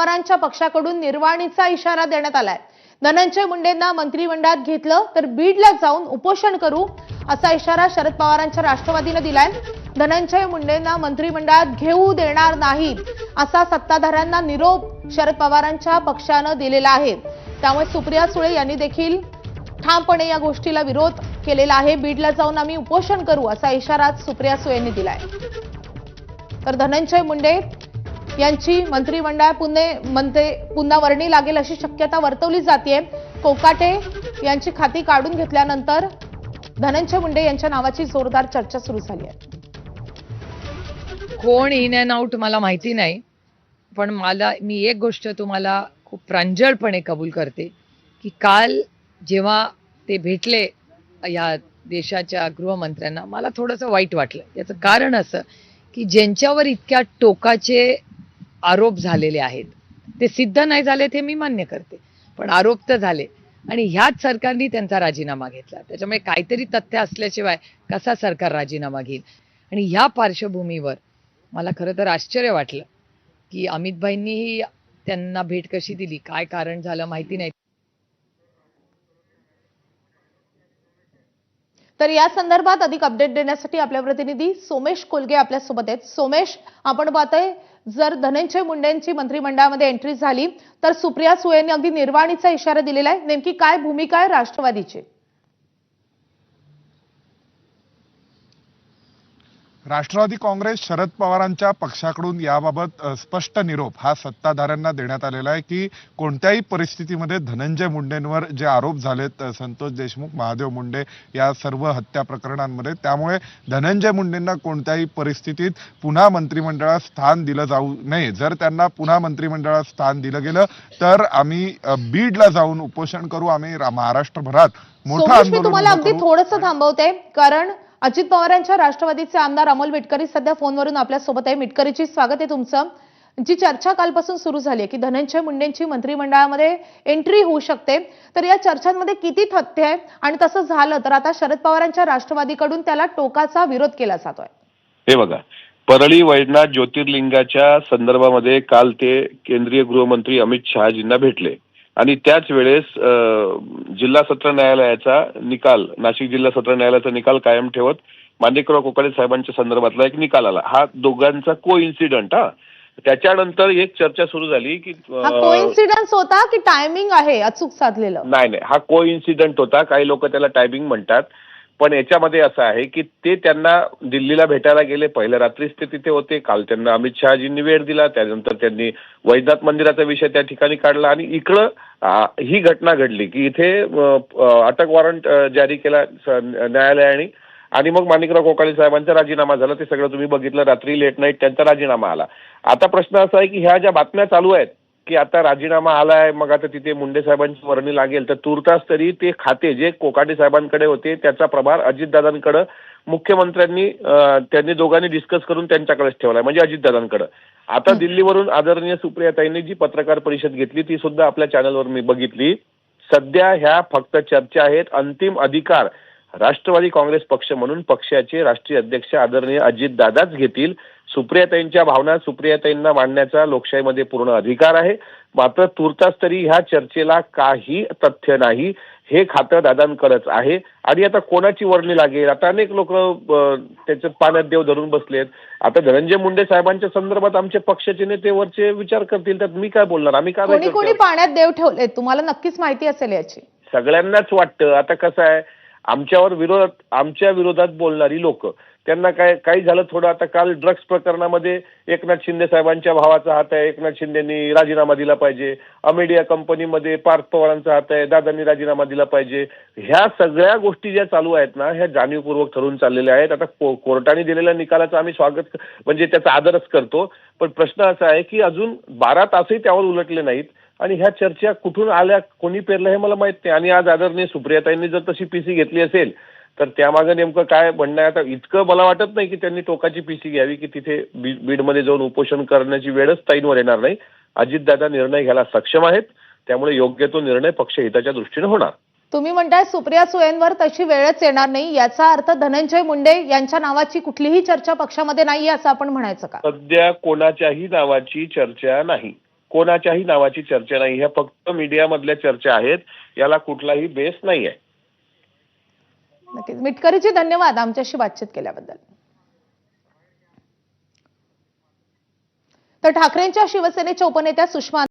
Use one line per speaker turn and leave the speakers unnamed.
पवारांच्या पक्षाकडून निर्वाणीचा इशारा देण्यात आलाय। धनंजय मुंडेंना मंत्रिमंडळात घेतलं तर बीडला जाऊन उपोषण करू असा इशारा शरद पवारांच्या राष्ट्रवादीने दिलाय। धनंजय मुंडेंना मंत्रिमंडळात घेऊ देणार नाहीत असा सत्ताधाऱ्यांना निरोप शरद पवारांच्या पक्षानं दिलेला आहे। त्यामुळे सुप्रिया सुळे यांनी देखील ठामपणे या गोष्टीला विरोध केलेला आहे। बीडला जाऊन आम्ही उपोषण करू असा इशारा सुप्रिया सुळे यांनी दिलाय। तर धनंजय मुंडे यांची मंत्रिमंडळ पुन्हा वर्णी लागेल अशी शक्यता वर्तवली जाते। कोकाटे यांची खाती काढून घेतल्यानंतर धनंजय मुंडे यांच्या नावाची जोरदार चर्चा सुरू झाली आहे।
कोण इन अँड आउट मला माहिती नाही, पण मी एक गोष्ट तुम्हाला खूप प्रांजळपणे कबूल करते की काल जेव्हा ते भेटले या देशाच्या गृहमंत्र्यांना मला थोडंसं वाईट वाटलं। याचं कारण असं की ज्यांच्यावर इतक्या टोकाचे आरोप झालेले आहेत ते सिद्ध नाही झाले ते मी मान्य करते, पण आरोप तर झाले आणि ह्याच सरकारने त्यांचा राजीनामा घेतला। त्याच्यामुळे काहीतरी तथ्य असल्याशिवाय कसा सरकार राजीनामा घेईल। आणि ह्या पार्श्वभूमीवर मला खरं तर आश्चर्य वाटलं की अमितभाईंनीही त्यांना भेट कशी दिली, काय कारण झालं माहिती नाही।
तर या संदर्भात अधिक अपडेट देण्यासाठी आपल्या प्रतिनिधी सोमेश कोलगे आपल्या सोबत आहेत। सोमेश, आपण पाहतोय जर धनंजय मुंडेंची मंत्रिमंडळामध्ये एंट्री झाली तर सुप्रिया सुळेंनी अगदी निर्वाणीचा इशारा दिलेला आहे। नेमकी काय भूमिका आहे राष्ट्रवादीची?
राष्ट्रवादी काँग्रेस शरद पवारांच्या पक्षाकडून याबाबत स्पष्ट निरोप हा सत्ताधाऱ्यांना देण्यात आलेला आहे की कोणत्याही परिस्थितीमध्ये धनंजय मुंडेंवर जे आरोप झालेत संतोष देशमुख, महादेव मुंडे या सर्व हत्या प्रकरणांमध्ये, त्यामुळे धनंजय मुंडेंना कोणत्याही परिस्थितीत पुन्हा मंत्रिमंडळात स्थान दिलं जाऊ नये। जर त्यांना पुन्हा मंत्रिमंडळात स्थान दिलं गेलं तर आम्ही बीडला जाऊन उपोषण करू, आम्ही महाराष्ट्रभरात मोठं आंदोलन
तुम्हाला अगदी थोडंसं थांबवते कारण अजित पवारांच्या राष्ट्रवादीचे आमदार अमोल मिटकरी सध्या फोनवरून आपल्या सोबत आहे। मिटकरीची स्वागत आहे तुमचं। जी चर्चा कालपासून सुरू झाली आहे की धनंजय मुंडेंची मंत्रिमंडळामध्ये एंट्री होऊ शकते, तर या चर्चांमध्ये किती तथ्य आहे आणि तसं झालं तर आता शरद पवारांच्या राष्ट्रवादीकडून त्याला टोकाचा विरोध केला जातोय?
हे बघा, परळी वैजनाथ ज्योतिर्लिंगाच्या संदर्भामध्ये काल ते केंद्रीय गृहमंत्री अमित शहाजींना भेटले आणि त्याच वेळेस जिल्हा सत्र न्यायालयाचा निकाल, नाशिक जिल्हा सत्र न्यायालयाचा निकाल कायम ठेवत माणिकराव कोकाटे साहेबांच्या संदर्भातला एक निकाल आला। हा दोघांचा कोइन्सिडंट त्याच्यानंतर एक चर्चा सुरू झाली की
कोइन्सिडन्स होता की टायमिंग आहे अचूक साधलेलं?
नाही, हा कोइन्सिडंट होता। काही लोक त्याला टायमिंग म्हणतात, पण याच्यामध्ये असं आहे की ते त्यांना दिल्लीला भेटायला गेले, पहिल्या रात्रीच ते तिथे होते। काल त्यांना अमित शहाजींनी वेळ दिला, त्यानंतर त्यांनी वैजनाथ मंदिराचा विषय त्या ठिकाणी काढला आणि इकडं ही घटना घडली की इथे अटक वॉरंट जारी केला न्यायालयाने आणि मग माणिकराव कोकाटे साहेबांचा राजीनामा झाला। ते सगळं तुम्ही बघितलं, रात्री लेट नाईट त्यांचा राजीनामा आला। आता प्रश्न असा आहे की ह्या ज्या बातम्या चालू आहेत की आता राजीनामा आलाय, मग आता तिथे मुंडे साहेबांची वर्णी लागेल, तर तुर्तास तरी ते खाते जे कोकाटे साहेबांकडे होते त्याचा प्रभार अजितदादांकडे त्यांनी दोघांनी डिस्कस करून त्यांच्याकडेच ठेवलाय, म्हणजे अजितदादांकडे। आता दिल्लीवरून आदरणीय सुप्रियाताईंनी जी पत्रकार परिषद घेतली ती सुद्धा आपल्या चॅनलवर मी बघितली। सध्या ह्या फक्त चर्चा आहेत, अंतिम अधिकार राष्ट्रवादी काँग्रेस पक्ष म्हणून पक्षाचे राष्ट्रीय अध्यक्ष आदरणीय अजितदादाच घेतील। सुप्रियाताईंच्या भावना सुप्रियाताईंना मांडण्याचा लोकशाहीमध्ये पूर्ण अधिकार आहे, मात्र तुर्तास तरी ह्या चर्चेला काही तथ्य नाही, हे खातं दादांकडेच आहे। आणि आता कोणाची वर्णी लागेल, आता अनेक लोक त्याच्यात पाण्यात देव धरून बसलेत। आता धनंजय मुंडे साहेबांच्या संदर्भात आमचे पक्षाचे नेते वरचे विचार करतील, तर मी काय बोलणार? आम्ही काय
कोणी पाण्यात देव ठेवले तुम्हाला नक्कीच माहिती असेल याची?
सगळ्यांनाच वाटतं। आता कसं आहे, आमच्या विरोधात बोलणारी लोक त्यांना काही झालं थोडं, आता काल ड्रग्स प्रकरणामध्ये एकनाथ शिंदे साहेबांच्या भावाचा हात आहे, एकनाथ शिंदेनी राजीनामा दिला पाहिजे। अमेडिया कंपनीमध्ये पार्थ पवारांचा हात आहे, दादांनी राजीनामा दिला पाहिजे। ह्या सगळ्या गोष्टी ज्या चालू आहेत ना, ह्या जाणीवपूर्वक ठरवून चाललेल्या आहेत। आता कोर्टाने दिलेल्या निकालाचं आम्ही स्वागत म्हणजे त्याचा आदरच करतो, पण प्रश्न असा आहे की अजून 12 तासही त्यावर उलटले नाहीत आणि ह्या चर्चा कुठून आल्या, कोणी पेरलं हे मला माहित नाही। आणि आज आदरणीय सुप्रियाताईंनी जर तशी पीसी घेतली असेल तर त्यामागे नेमकं काय म्हणणं आहे? आता इतकं मला वाटत नाही की त्यांनी टोकाची पीसी घ्यावी की तिथे बीडमध्ये जाऊन उपोषण करण्याची वेळच ताईंवर येणार नाही। अजितदादा निर्णय घ्यायला सक्षम आहेत, त्यामुळे योग्य तो निर्णय पक्षहिताच्या दृष्टीने होणार।
तुम्ही म्हणताय सुप्रिया सुळेंवर तशी वेळच येणार नाही, याचा अर्थ धनंजय मुंडे यांच्या नावाची कुठलीही चर्चा पक्षामध्ये नाहीये असं आपण म्हणायचं का?
सध्या कोणाच्याही नावाची चर्चा नाही। कोणाच्याही नावाची चर्चा नाही. ह्या फक्त मीडियामधल्या चर्चा आहेत. याला कुठलाही बेस नाही आहे.
नक्कीच. मिटकरीजी धन्यवाद आमच्याशी बातचीत केल्याबद्दल. तर ठाकरेंच्या शिवसेनेच्या उपनेत्या सुषमा